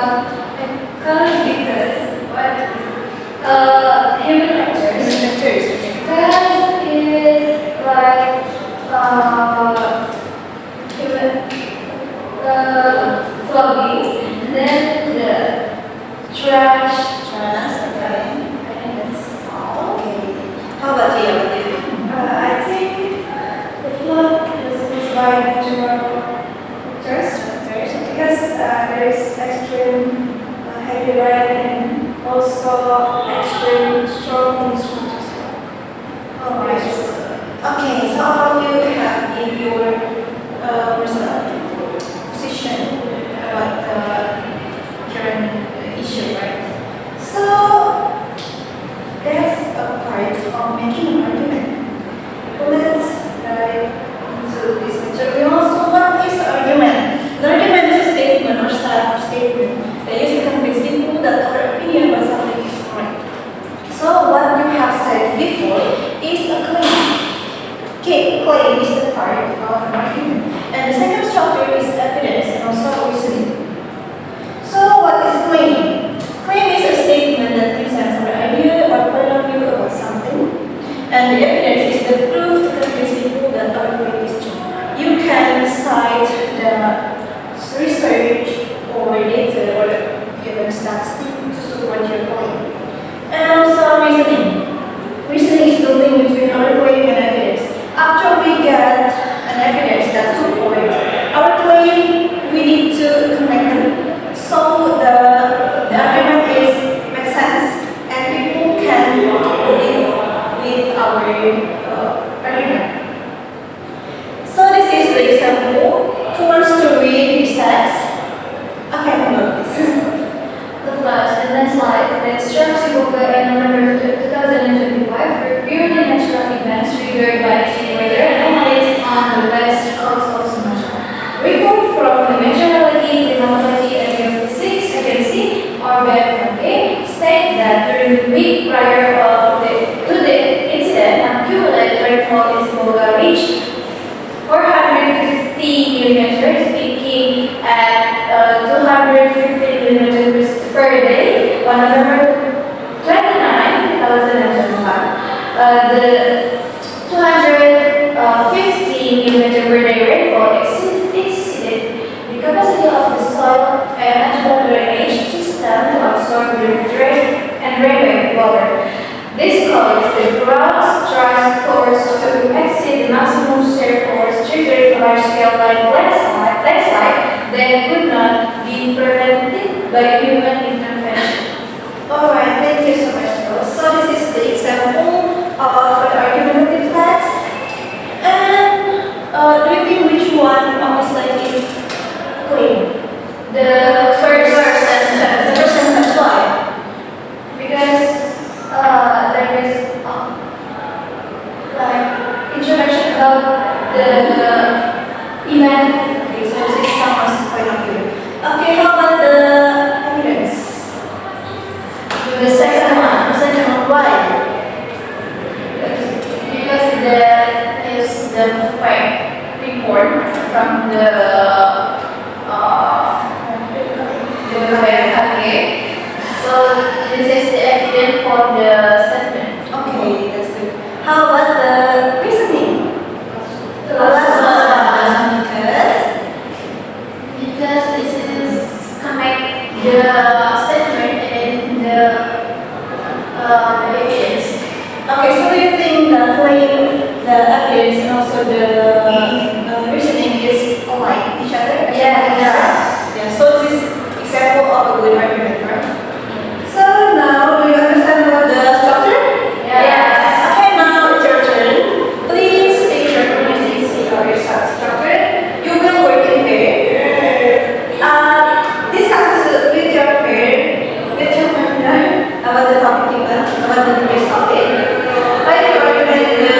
because human lectures. Because it like human flogging, then the trash. Okay. I think that's all. Okay. How about you? What do you think? I think the flood is caused by natural factors because there is extreme heavy rain and also extreme strong winds as well. Alright. Okay, so how do you have in your personal position about the current issue, right? So that's a part of making an argument. Let's dive into this material. So what is argument? The argument is a statement or style of statement that used to convince people that our opinion about something is correct. So what you have said before is a claim. Okay, claim is the part of an argument. And the second structure is evidence and also reasoning. So what is claim? Claim is a statement that presents an idea or point of view about something. And the evidence is the proof to convince people that our claim is true. You can cite the research or data or even statistics to support your claim. And also reasoning. Reasoning is the link between our claim and evidence. After we get an evidence that supports our claim, we need to connect them. So the argument makes sense and people can live with our argument. So this is the example. Who wants to read this text? Okay, how about this? The floods and landslides that struck Shibuya in November 2025 were purely natural events triggered by extreme weather anomalies on the west coast of Sumatra. Report from the Meteorology, Climatology and Geophysics Agency, or BMKG, state that during the week prior to the incident, accumulated rainfall in Shibuya reached 450 millimeters, peaking at 250 millimeters per day on November 29, 2025. The 250 millimeter per day rainfall exceeded the capacity of the soil and natural drainage system to absorb the rain and rainway water. This caused the ground's thrust force to exceed the maximum shear force, triggering a large-scale landslide that could not be prevented by human intervention. Alright, thank you so much, Rose. So this is the example of the argumentative text. And do you think which one of the slide is claim? The first sentence. The first sentence, why? because there is like introduction about the event. Okay, so this is someone's point of view. Okay, how about the evidence? The second one, why? Because there is the fact report from the BMKG. So this is the evidence for the statement. Okay, that's good. How about the reasoning? The last one. Because Because this is connect the statement and the evidence. okay, so do you think the claim, the evidence, and also the reasoning is alike each other? Yeah. So this is example of a good argument, right? So now, do you understand about the structure? Yes. Okay, now it's your turn. Please take your pronouns about your structure. You will work in pair. Discuss with your partner about the topic given, about the previous topic. Write your argument in the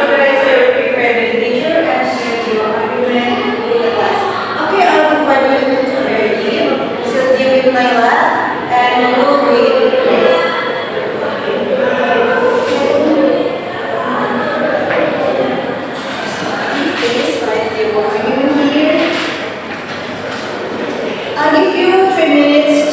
organizer, prepare the teacher, and share your argument with the class. Okay, I will provide you to ready. So deal with my lab, and we'll read. Please write your argument here. I'll give you 3 minutes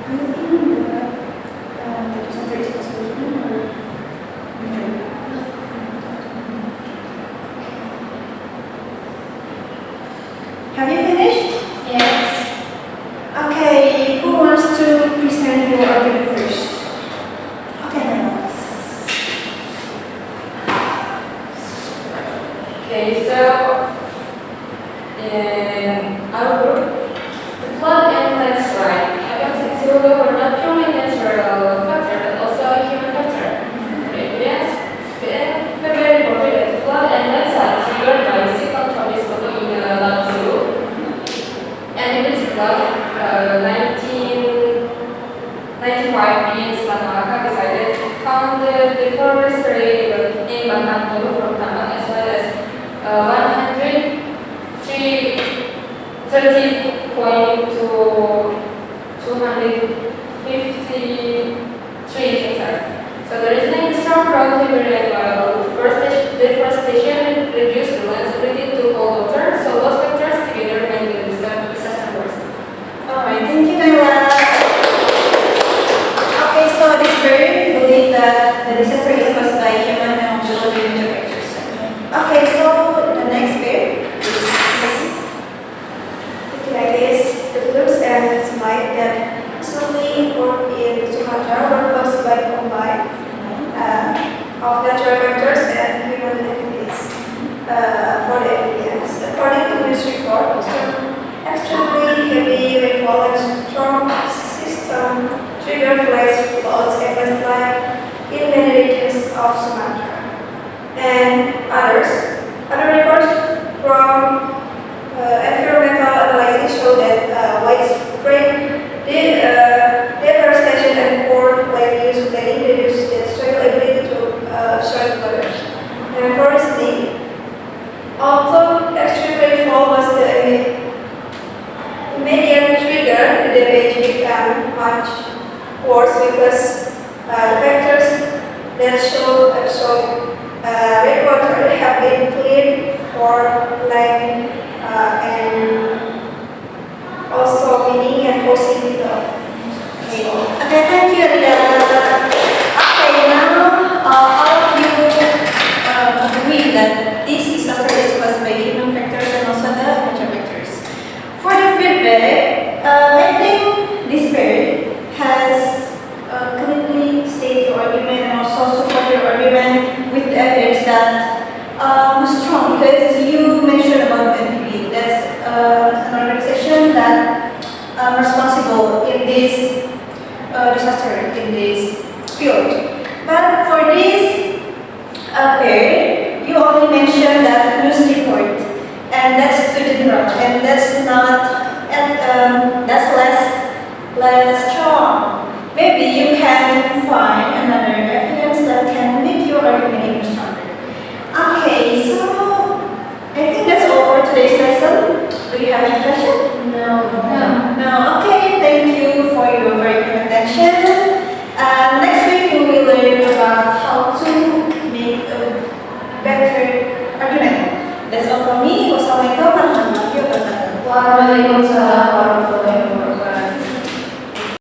the disaster is possible or have you finished? Yes. Okay, who wants to present your argument first? Okay, now. Okay, so in our group, the flood and landslide happens in Sulu were not purely natural factor, but also a human factor. For evidence, the February reported that the flood and landslide triggered by cyclone Tropical in Langsulu, and in its flood, 1995 being Malacca decided to found the deforestry in Bangkok from Tambang as well as 130.2 253 hectares. So the reasoning is strong relatively reliable. First, deforestation reduced the land's ability to hold water, so those factors together made the disaster worse. Alright, thank you, Naila. Okay, so this bird believe that the disaster is caused by human and also nature factors. Okay, so the next bird is like this. The looks and slide that recently worked in Sumatra were caused by combine of natural factors and human activities for the evidence. According to this report, extremely heavy rainfall and strong system trigger flash floods and landslide in many regions of Sumatra. And other reports from environmental analysis show that widespread deforestation and poor land use can reduce the soil ability to absorb water. And forestry, although extreme rainfall was the immediate trigger, the damage became much worse because the factors that should absorb rainwater have been cleared for land and also meaning and posing the okay, thank you, Rida. Okay, now all of you agree that this disaster is caused by human factors and also the nature factors. For the feedback, I think this bird has clearly stated your argument and also support your argument with the evidence that strong because you mentioned about NPB. That's an organization that responsible in this disaster in this field. But for this bird, you only mentioned that news report, and that's to the ground, and that's not, and that's less strong. Maybe you can find another evidence that can make your argument even stronger. Okay, so I think that's all for today's lesson. Do you have any question? No. No. Okay, thank you for your very good attention. Next week we will learn about how to make a better argument. That's all from me. Wassalamualaikum warahmatullahi wabarakatuh. Waalaikumsalam warahmatullahi wabarakatuh.